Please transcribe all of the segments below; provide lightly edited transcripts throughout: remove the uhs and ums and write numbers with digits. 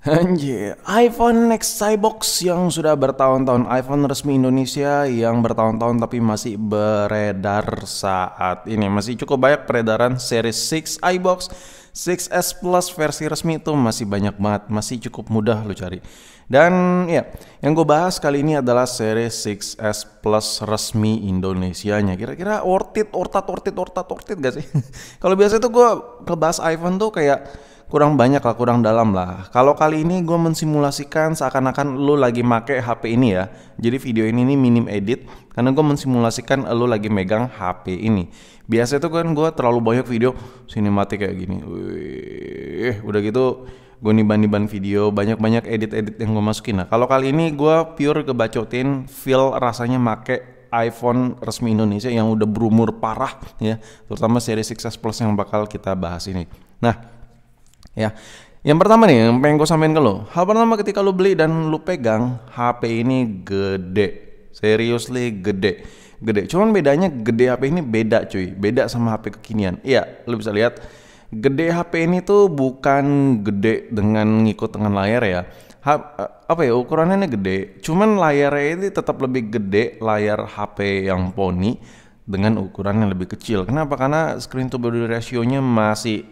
Anjir, iPhone X Skybox yang sudah bertahun-tahun, iPhone resmi Indonesia yang bertahun-tahun tapi masih beredar saat ini. Masih cukup banyak peredaran Series 6 iBox, 6S Plus versi resmi itu masih banyak banget, masih cukup mudah lo cari. Dan ya, yang gue bahas kali ini adalah Series 6S Plus resmi Indonesianya. Kira-kira worth it gak sih? Kalau biasa tuh gue ngebahas iPhone tuh kayak kurang banyak lah, kurang dalam lah. Kalau kali ini gue mensimulasikan seakan-akan lu lagi make HP ini ya. Jadi video ini nih minim edit karena gue mensimulasikan lu lagi megang HP ini. Biasa itu kan gue terlalu banyak video sinematik kayak gini. Udah gitu gue niban-niban video, banyak-banyak edit-edit yang gue masukin. Nah kalau kali ini gue pure kebacotin feel rasanya make iPhone resmi Indonesia yang udah berumur parah ya, terutama seri 6S Plus yang bakal kita bahas ini. Nah ya, yang pertama nih yang pengen gue sampein ke lo. Hal pertama ketika lo beli dan lo pegang HP ini gede, seriously gede. Cuman bedanya gede HP ini beda cuy, beda sama HP kekinian. Iya, lo bisa lihat gede HP ini tuh bukan gede dengan ngikut dengan layar ya. Apa ya, ukurannya gede. Cuman layarnya ini tetap lebih gede layar HP yang Pony dengan ukuran yang lebih kecil. Kenapa? Karena screen to body ratio-nya masih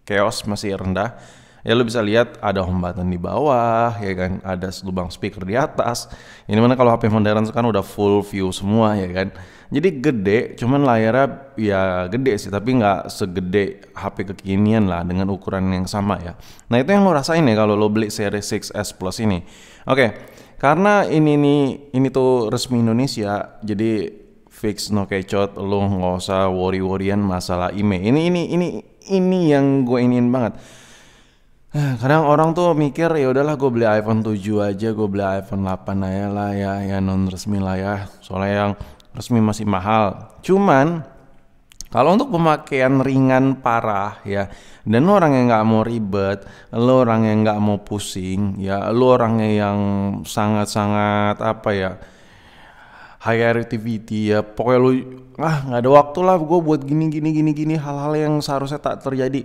chaos, masih rendah. Ya lu bisa lihat ada home button di bawah, ya kan, ada lubang speaker di atas. Ini mana kalau HP modern sekarang udah full view semua, ya kan. Jadi gede, cuman layarnya ya gede sih, tapi nggak segede HP kekinian lah dengan ukuran yang sama ya. Nah itu yang lo rasain ya kalau lo beli seri 6S Plus ini. Oke, karena ini tuh resmi Indonesia, jadi fix no kecot, lo nggak usah worry-worryan masalah IMEI. Ini yang gue ingin banget. Kadang orang tuh mikir ya udahlah gue beli iPhone 7 aja, gue beli iPhone 8 aja lah ya non resmi lah ya. Soalnya yang resmi masih mahal. Cuman kalau untuk pemakaian ringan parah ya, dan lo orang yang nggak mau ribet, lo orang yang nggak mau pusing, ya lo orangnya yang sangat-sangat apa ya, high activity ya, pokoknya lu nggak ada waktu lah gue buat gini hal-hal yang seharusnya tak terjadi.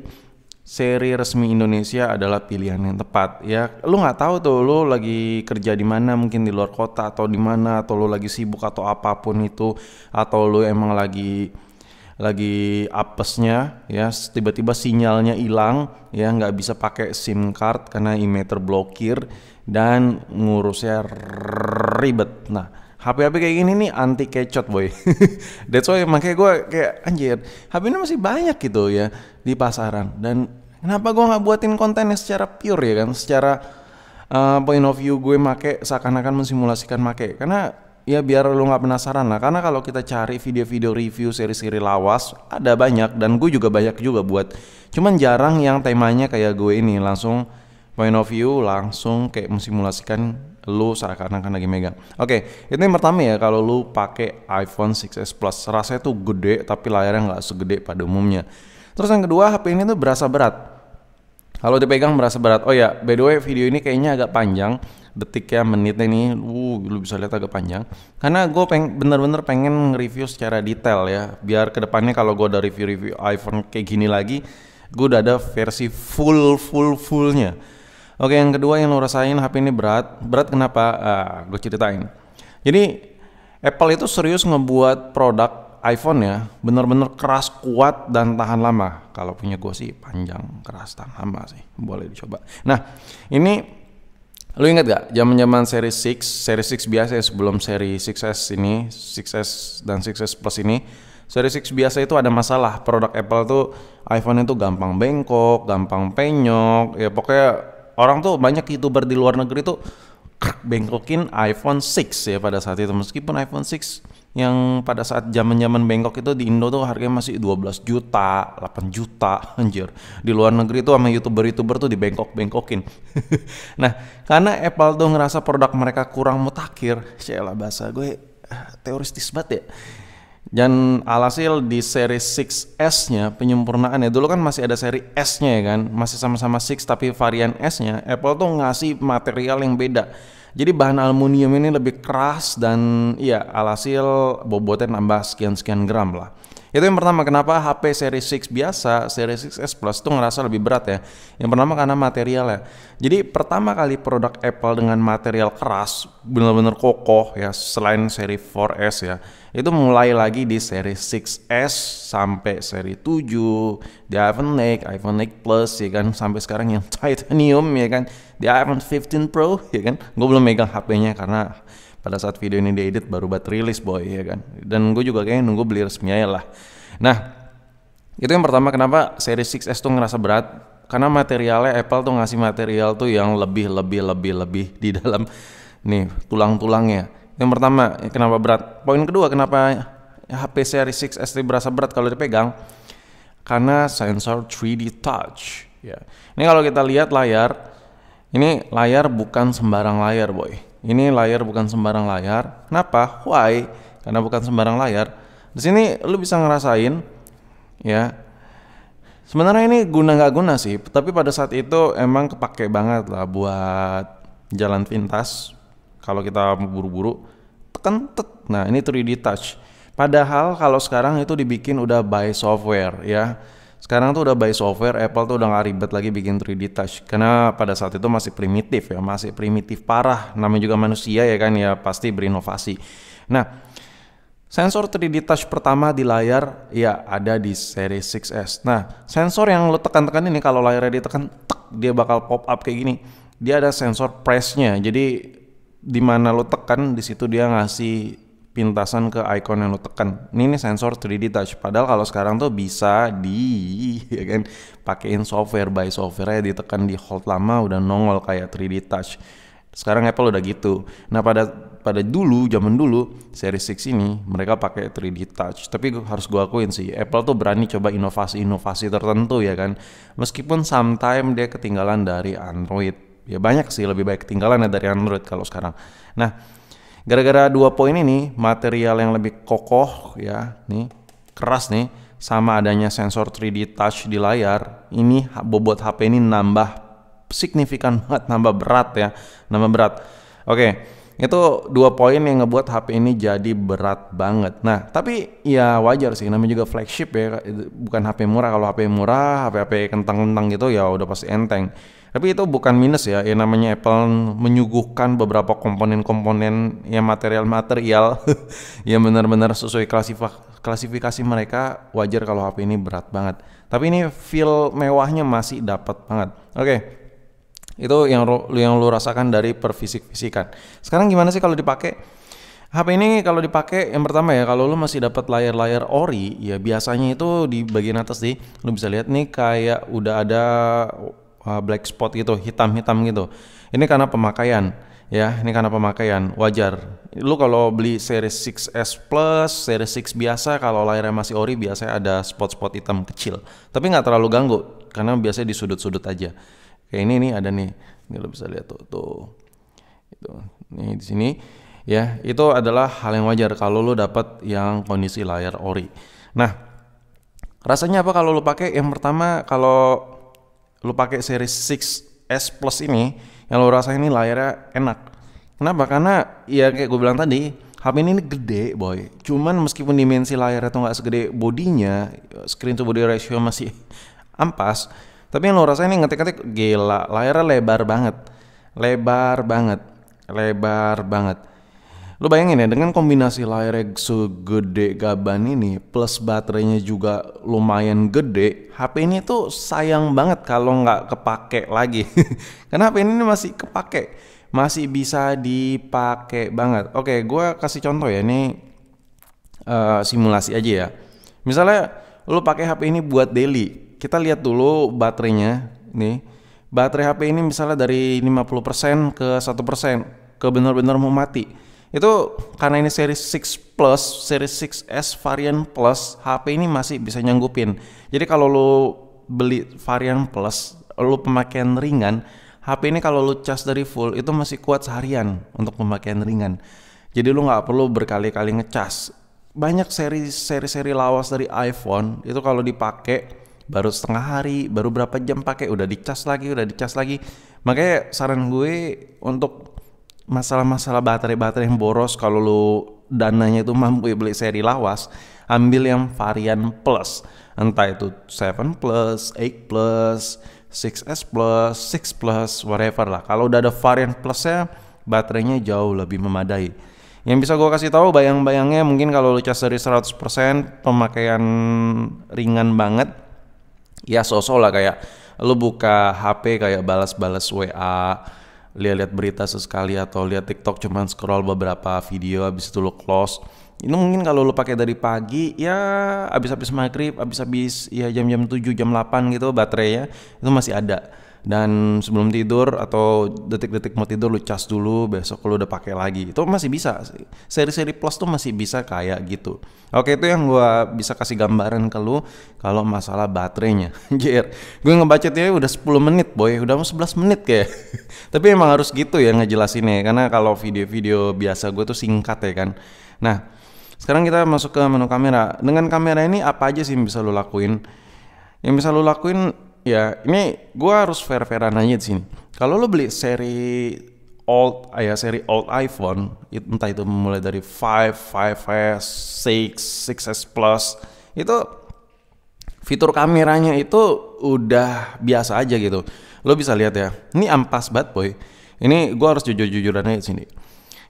Seri resmi Indonesia adalah pilihan yang tepat ya. Lu nggak tahu tuh lu lagi kerja di mana, mungkin di luar kota atau di mana, atau lu lagi sibuk atau apapun itu, atau lu emang lagi apesnya ya, tiba-tiba sinyalnya hilang ya, nggak bisa pakai SIM card karena IMEI terblokir dan ngurusnya ribet. Nah HP-HP kayak gini nih anti kecot boy. That's why makanya gue kayak anjir, HP ini masih banyak gitu ya di pasaran. Dan kenapa gue nggak buatin kontennya secara pure ya kan, secara point of view gue make seakan-akan mensimulasikan make. Karena ya biar lu nggak penasaran lah. Karena kalau kita cari video-video review seri-seri lawas ada banyak, dan gue juga banyak juga buat. Cuman jarang yang temanya kayak gue ini, langsung point of view, langsung kayak mensimulasikan lu seakan-akan lagi megang. Oke, itu yang pertama ya, kalau lu pakai iPhone 6s Plus rasanya tuh gede tapi layarnya nggak segede pada umumnya. Terus yang kedua, HP ini tuh berasa berat. Kalau dipegang berasa berat. Oh ya, by the way video ini kayaknya agak panjang, detiknya, menitnya nih, lu bisa lihat agak panjang. Karena gue bener-bener pengen nge-review secara detail ya, biar kedepannya kalau gue ada review iPhone kayak gini lagi, gue udah ada versi fullnya. Oke, yang kedua yang lo rasain, HP ini berat kenapa? Gue ceritain. Jadi Apple itu serius ngebuat produk iPhone ya, bener-bener keras, kuat, dan tahan lama. Kalau punya gue sih panjang, keras, tahan lama sih, boleh dicoba. Nah ini lo inget gak zaman seri 6 biasa ya, sebelum seri 6S ini, 6S dan 6S Plus ini, seri 6 biasa itu ada masalah. Produk Apple tuh iPhone itu gampang bengkok, gampang penyok, ya pokoknya orang tuh banyak YouTuber di luar negeri tuh bengkokin iPhone 6 ya pada saat itu. Meskipun iPhone 6 yang pada saat zaman bengkok itu di Indo tuh harganya masih 12 juta, 8 juta anjir. Di luar negeri tuh sama YouTuber tuh dibengkokin. Nah, karena Apple tuh ngerasa produk mereka kurang mutakhir, lah bahasa gue teoristis banget ya. Dan alhasil di seri 6S-nya penyempurnaannya, dulu kan masih ada seri S-nya ya kan, masih sama-sama 6 tapi varian S-nya Apple tuh ngasih material yang beda. Jadi bahan aluminium ini lebih keras dan ya alhasil bobotnya nambah sekian gram lah. Itu yang pertama, kenapa HP Series 6 biasa, Series 6s Plus tuh ngerasa lebih berat ya. Yang pertama karena materialnya. Jadi pertama kali produk Apple dengan material keras, benar-benar kokoh ya, selain seri 4S ya. Itu mulai lagi di Series 6s sampai seri 7, di iPhone 8, iPhone 8 Plus ya kan, sampai sekarang yang titanium ya kan, di iPhone 15 Pro ya kan. Gue belum megang HP-nya karena pada saat video ini diedit baru buat rilis boy ya kan. Dan gue juga kayaknya nunggu beli resmi aja lah. Nah, itu yang pertama kenapa Series 6s tuh ngerasa berat. Karena materialnya Apple tuh ngasih material tuh yang lebih di dalam nih tulang-tulangnya. Yang pertama kenapa berat. Poin kedua kenapa HP Series 6s itu berasa berat kalau dipegang. Karena sensor 3D Touch ya. Ini kalau kita lihat layar, ini layar bukan sembarang layar boy. Ini layar bukan sembarang layar. Kenapa? Why? Karena bukan sembarang layar. Di sini lu bisa ngerasain ya. Sebenarnya ini guna nggak guna sih, tapi pada saat itu emang kepake banget lah buat jalan pintas. Kalau kita buru-buru, tekan tet. Nah, ini 3D Touch. Padahal kalau sekarang itu dibikin udah by software ya. Sekarang tuh udah by software, Apple tuh udah gak ribet lagi bikin 3D Touch. Karena pada saat itu masih primitif ya, masih primitif parah. Namanya juga manusia ya kan, ya pasti berinovasi. Nah, sensor 3D Touch pertama di layar ya ada di Series 6s. Nah, sensor yang lo tekan-tekan ini kalau layarnya ditekan, dia bakal pop up kayak gini. Dia ada sensor press-nya. Jadi di mana lo tekan, di situ dia ngasih pintasan ke icon yang lo tekan. Ini sensor 3D Touch. Padahal kalau sekarang tuh bisa ya kan, pakein software by software ya, ditekan di hold lama udah nongol kayak 3D Touch. Sekarang Apple udah gitu. Nah pada dulu, zaman dulu Series 6 ini mereka pakai 3D Touch. Tapi harus gue akuin sih, Apple tuh berani coba inovasi-inovasi tertentu ya kan. Meskipun sometimes dia ketinggalan dari Android. Ya banyak sih lebih baik ketinggalan ya dari Android kalau sekarang. Nah, gara-gara dua poin ini, material yang lebih kokoh ya, nih keras nih, sama adanya sensor 3D Touch di layar, ini bobot HP ini nambah signifikan banget, nambah berat ya, nambah berat. Oke, itu dua poin yang ngebuat HP ini jadi berat banget. Nah, tapi ya wajar sih, namanya juga flagship ya, bukan HP murah. Kalau HP murah, HP kentang-kentang gitu ya udah pasti enteng. Tapi itu bukan minus ya, yang namanya Apple menyuguhkan beberapa komponen-komponen yang material-material yang benar-benar sesuai klasifikasi mereka, wajar kalau HP ini berat banget. Tapi ini feel mewahnya masih dapat banget. Oke, itu yang lu rasakan dari perfisik-fisikan. Sekarang gimana sih kalau dipakai? HP ini kalau dipakai, yang pertama ya, kalau lu masih dapat layar-layar ori, ya biasanya itu di bagian atas sih, lu bisa lihat nih kayak udah ada black spot gitu, hitam-hitam gitu. Ini karena pemakaian ya, ini karena pemakaian, wajar. Lu kalau beli Series 6s Plus, Series 6 biasa, kalau layarnya masih ori biasanya ada spot-spot hitam kecil. Tapi nggak terlalu ganggu, karena biasanya di sudut-sudut aja. Kayak ini nih ada nih, ini lo bisa lihat tuh. Itu, nih di sini ya, itu adalah hal yang wajar kalau lu dapat yang kondisi layar ori. Nah, rasanya apa kalau lu pakai? Yang pertama, kalau lu pakai Series 6s Plus ini, yang lu rasain ini layarnya enak. Kenapa? Karena ya kayak gue bilang tadi, HP ini gede boy. Cuman meskipun dimensi layarnya tuh nggak segede bodinya, screen to body ratio masih ampas, tapi yang lu rasain ini ngetik-ngetik gila, layarnya lebar banget. Lu bayangin ya, dengan kombinasi layarnya segede gaban ini plus baterainya juga lumayan gede, HP ini tuh sayang banget kalau nggak kepake lagi. Karena HP ini masih kepake, masih bisa dipakai banget. Oke, gue kasih contoh ya, ini simulasi aja ya. Misalnya lu pakai HP ini buat daily, kita lihat dulu baterainya nih. Baterai HP ini misalnya dari 50% ke 1%, ke benar-benar mau mati. Itu karena ini Series 6 Plus, Series 6s varian Plus, HP ini masih bisa nyanggupin. Jadi kalau lu beli varian Plus, lu pemakaian ringan, HP ini kalau lu cas dari full itu masih kuat seharian untuk pemakaian ringan. Jadi lu nggak perlu berkali-kali ngecas. Banyak seri lawas dari iPhone itu kalau dipakai baru setengah hari, baru berapa jam pakai udah dicas lagi. Makanya saran gue untuk masalah-masalah baterai yang boros, kalau lu dananya itu mampu beli seri lawas, ambil yang varian plus, entah itu 7 plus, 8 plus, 6S plus, 6 plus, whatever lah. Kalau udah ada varian plusnya, baterainya jauh lebih memadai. Yang bisa gue kasih tahu bayang-bayangnya, mungkin kalau lu cas dari 100% pemakaian ringan banget, ya sosok lah, kayak lu buka HP kayak balas-balas WA, lihat-lihat berita sesekali, atau lihat TikTok cuman scroll beberapa video habis itu lu close. Itu mungkin kalau lu pakai dari pagi, ya habis-habis maghrib, habis-habis ya jam-jam 7, jam 8 gitu, baterainya itu masih ada. Dan sebelum tidur atau detik-detik mau tidur lu cas dulu, besok lu udah pakai lagi. Itu masih bisa. Seri-seri plus tuh masih bisa kayak gitu. Oke, itu yang gua bisa kasih gambaran ke lu kalau masalah baterainya. Jir, gue ngebacotnya udah 10 menit boy, udah mau 11 menit kayak. Tapi emang harus gitu ya ngejelasinnya, karena kalau video-video biasa gue tuh singkat ya kan. Nah, sekarang kita masuk ke menu kamera. Dengan kamera ini apa aja sih yang bisa lo lakuin? Yang bisa lo lakuin, ya ini gue harus fair-fairan aja di sini. Kalau lo beli seri old iPhone, entah itu mulai dari 5, 5S, 6, 6S Plus, itu fitur kameranya itu udah biasa aja gitu. Lo bisa lihat ya, ini ampas banget boy. Ini gue harus jujur-jujuran aja di sini.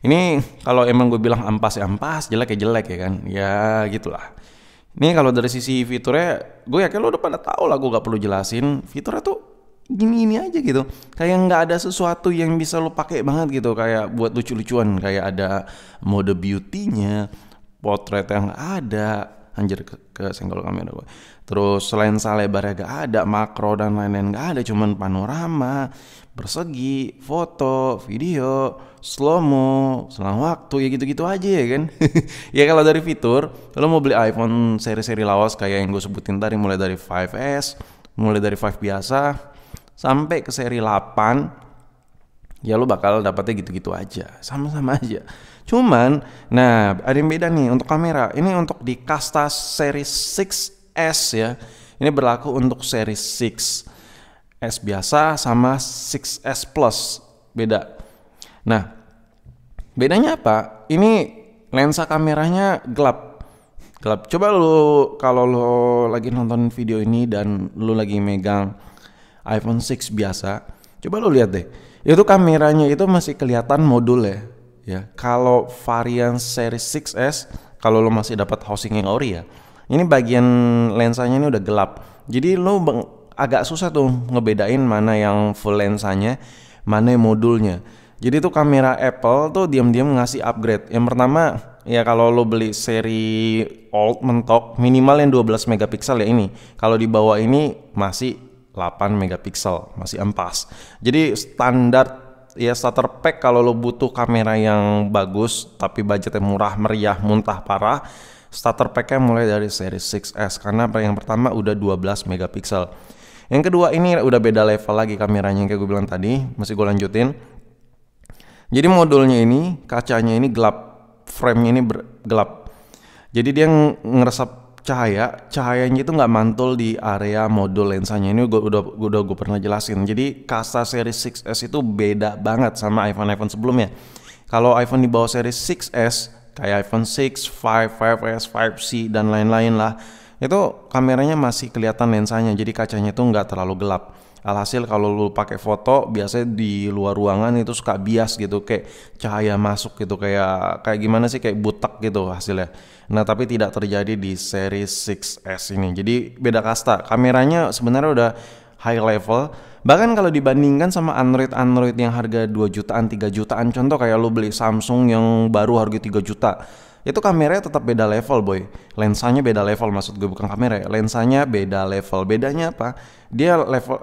Ini kalau emang gue bilang ampas ya ampas, jelek ya jelek ya kan, ya gitulah. Ini kalau dari sisi fiturnya, gue yakin lo udah pada tahu lah, gue gak perlu jelasin. Fiturnya tuh gini-gini aja gitu, kayak nggak ada sesuatu yang bisa lo pakai banget gitu, kayak buat lucu-lucuan, kayak ada mode beauty-nya, potret yang ada, anjir ke senggol kamera gue. Terus lensa lebarnya gak ada, makro dan lain-lain gak ada, cuman panorama, persegi, foto, video, slow-mo, selang waktu, ya gitu-gitu aja ya kan. Ya kalau dari fitur, lo mau beli iPhone seri-seri lawas kayak yang gue sebutin tadi, mulai dari 5S, mulai dari 5 biasa sampai ke seri 8, ya lo bakal dapetnya gitu-gitu aja, sama-sama aja. Cuman, nah ada yang beda nih untuk kamera. Ini untuk di kasta seri 6S ya. Ini berlaku untuk seri 6S biasa sama 6S Plus, beda. Nah, bedanya apa? Ini lensa kameranya gelap. Coba lu kalau lo lagi nonton video ini dan lu lagi megang iPhone 6 biasa, coba lu lihat deh. Itu kameranya itu masih kelihatan modulnya. Ya, kalau varian seri 6S, kalau lo masih dapat housing yang ori ya, ini bagian lensanya ini udah gelap. Jadi lo agak susah tuh ngebedain mana yang full lensanya, mana yang modulnya. Jadi tuh kamera Apple tuh diam-diam ngasih upgrade. Yang pertama, ya kalau lo beli seri old mentok, minimal yang 12 megapiksel ya ini. Kalau di bawah ini masih 8 megapiksel, masih ampas. Jadi standar ya starter pack kalau lo butuh kamera yang bagus tapi budgetnya murah meriah muntah parah, starter packnya mulai dari seri 6S karena yang pertama udah 12 megapiksel. Yang kedua ini udah beda level lagi kameranya yang kayak gue bilang tadi, masih gue lanjutin. Jadi modulnya ini, kacanya ini gelap, frame-nya ini gelap. Jadi dia ngeresap cahayanya itu nggak mantul di area modul lensanya. Ini gue pernah jelasin. Jadi kasta seri 6S itu beda banget sama iPhone sebelumnya. Kalau iPhone di bawah seri 6S kayak iPhone 6, 5, 5S, 5C dan lain-lain lah, itu kameranya masih kelihatan lensanya. Jadi kacanya itu nggak terlalu gelap. Alhasil kalau lu pakai foto biasanya di luar ruangan itu suka bias gitu, kayak cahaya masuk gitu, kayak gimana sih, kayak butek gitu hasilnya. Nah tapi tidak terjadi di seri 6S ini. Jadi beda kasta. Kameranya sebenarnya udah high level. Bahkan kalau dibandingkan sama Android yang harga 2 jutaan, 3 jutaan, contoh kayak lu beli Samsung yang baru harga 3 juta, itu kameranya tetap beda level boy. Lensanya beda level, maksud gue bukan kamera ya. Lensanya beda level. Bedanya apa? Dia level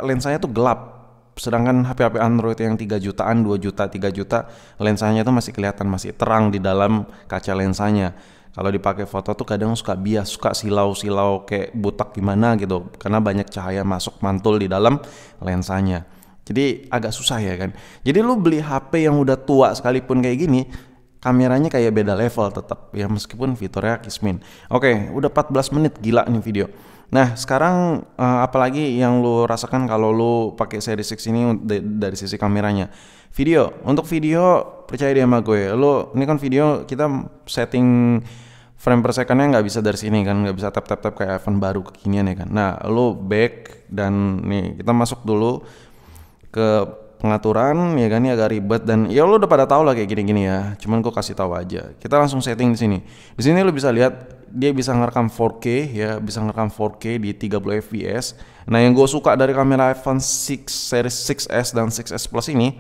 lensanya tuh gelap. Sedangkan HP Android yang 3 jutaan, 2 juta, 3 juta, lensanya tuh masih kelihatan, masih terang di dalam kaca lensanya. Kalau dipakai foto tuh kadang suka bias, suka silau-silau kayak butak gimana gitu, karena banyak cahaya masuk mantul di dalam lensanya. Jadi agak susah ya kan. Jadi lu beli HP yang udah tua sekalipun kayak gini, kameranya kayak beda level tetap ya, meskipun fiturnya kismin. Oke, udah 14 menit, gila nih video. Nah sekarang apalagi yang lu rasakan kalau lu pakai seri 6 ini dari sisi kameranya? Video, untuk video percaya deh sama gue, lu ini kan video kita setting frame per secondnya nggak bisa dari sini kan, nggak bisa tap tap tap kayak iPhone baru kekinian ya kan. Nah lo back dan nih kita masuk dulu ke pengaturan ya kan, ya agak ribet dan ya lo udah pada tahu lah kayak gini-gini ya. Cuman gue kasih tahu aja. Kita langsung setting di sini. Di sini lo bisa lihat dia bisa ngerekam 4K ya, bisa ngerekam 4K di 30 fps. Nah yang gue suka dari kamera iPhone 6 series 6s dan 6s Plus ini,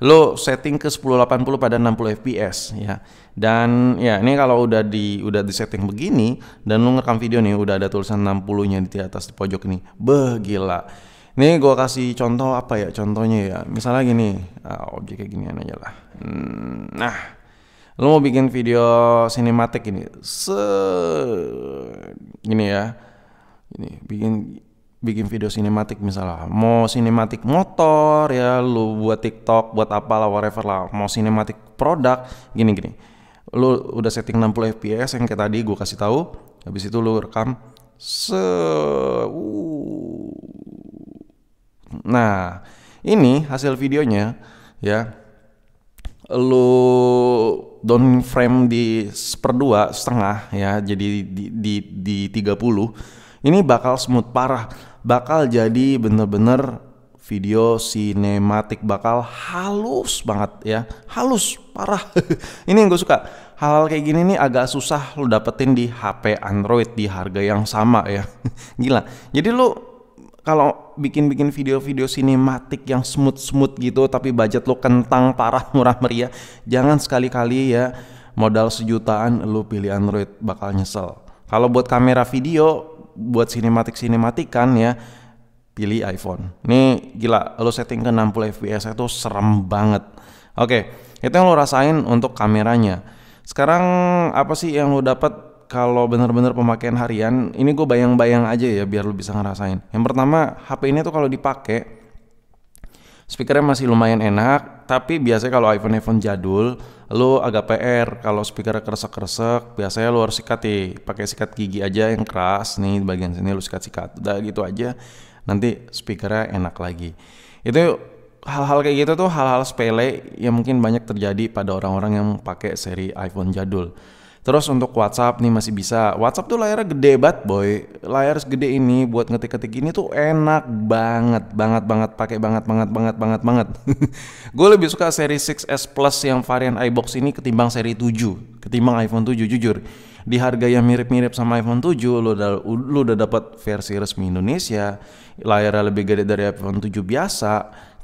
lo setting ke 1080 pada 60 fps ya. Dan ya ini kalau udah di setting begini dan lo ngerekam video nih udah ada tulisan 60-nya di atas di pojok ini. Beh gila. Nih gue kasih contoh apa ya contohnya ya. Misalnya gini, objek kayak ginian aja lah. Nah, lo mau bikin video sinematik ini, gini ya. Ini bikin video sinematik misalnya. Mau sinematik motor ya, lo buat TikTok, buat apalah whatever lah. Mau sinematik produk, gini. Lo udah setting 60 fps yang kayak tadi gue kasih tahu. Habis itu lo rekam. Nah, ini hasil videonya ya. Lu down frame di 1/2 ya, jadi di 30. Ini bakal smooth parah. Bakal jadi bener-bener video sinematik, bakal halus banget ya. Halus parah. Ini yang gue suka. Hal-hal kayak gini nih agak susah lu dapetin di HP Android di harga yang sama ya. Gila. Jadi lu kalau bikin video-video sinematik yang smooth gitu tapi budget lo kentang parah murah meriah, jangan sekali-kali ya modal sejutaan lo pilih Android, bakal nyesel. Kalau buat kamera video, buat sinematik-sinematikan ya pilih iPhone. Nih gila, lo setting ke 60 fps itu serem banget. Oke, itu yang lo rasain untuk kameranya. Sekarang apa sih yang lo dapat kalau bener-bener pemakaian harian? Ini gue bayang-bayang aja ya biar lu bisa ngerasain. Yang pertama, HP ini tuh kalau dipakai speakernya masih lumayan enak, tapi biasanya kalau iPhone jadul lu agak PR kalau speakernya kresek-kresek. Biasanya lu harus sikat pakai sikat gigi aja yang keras nih, bagian sini lu sikat-sikat. Udah gitu aja, nanti speakernya enak lagi. Itu hal-hal kayak gitu tuh hal-hal sepele yang mungkin banyak terjadi pada orang-orang yang pakai seri iPhone jadul. Terus untuk WhatsApp nih masih bisa. WhatsApp tuh layarnya gede banget boy. Layar segede ini buat ngetik-ngetik ini tuh enak banget. Pakai banget. Gue lebih suka seri 6s Plus yang varian iBox ini ketimbang seri 7, ketimbang iPhone 7 jujur. Di harga yang mirip-mirip sama iPhone 7 lu udah dapat versi resmi Indonesia. Layarnya lebih gede dari iPhone 7 biasa.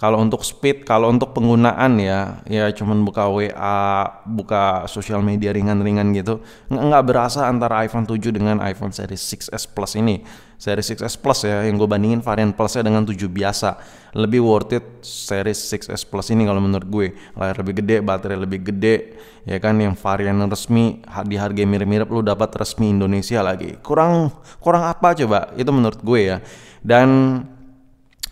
Kalau untuk speed, kalau untuk penggunaan ya cuman buka WA, buka sosial media ringan-ringan gitu. Nggak berasa antara iPhone 7 dengan iPhone seri 6s Plus ini. Seri 6s Plus ya, yang gue bandingin varian Plusnya dengan 7 biasa. Lebih worth it seri 6s Plus ini kalau menurut gue. Layar lebih gede, baterai lebih gede. Ya kan, yang varian resmi di harga mirip-mirip lu dapat resmi Indonesia lagi. Kurang apa coba? Itu menurut gue ya. Dan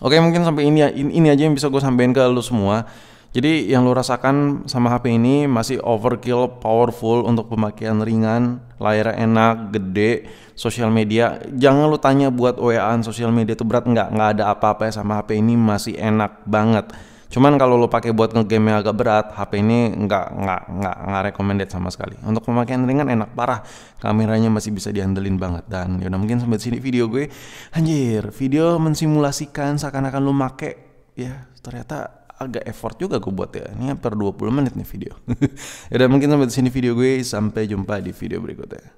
oke, mungkin sampai ini aja yang bisa gue sampaikan ke lu semua. Jadi yang lu rasakan sama HP ini masih overkill, powerful untuk pemakaian ringan, layarnya enak, gede, sosial media. Jangan lu tanya buat WA-an sosial media itu berat, nggak ada apa-apa ya sama HP ini, masih enak banget. Cuman kalau lo pakai buat ngegame yang agak berat, HP ini nggak recommended sama sekali. Untuk pemakaian ringan enak parah, kameranya masih bisa diandelin banget. Dan yaudah, mungkin sampai sini video gue. Anjir, video mensimulasikan seakan-akan lo make, ya ternyata agak effort juga gue buat ya. Ini hampir 20 menit nih video. Yaudah, mungkin sampai sini video gue. Sampai jumpa di video berikutnya.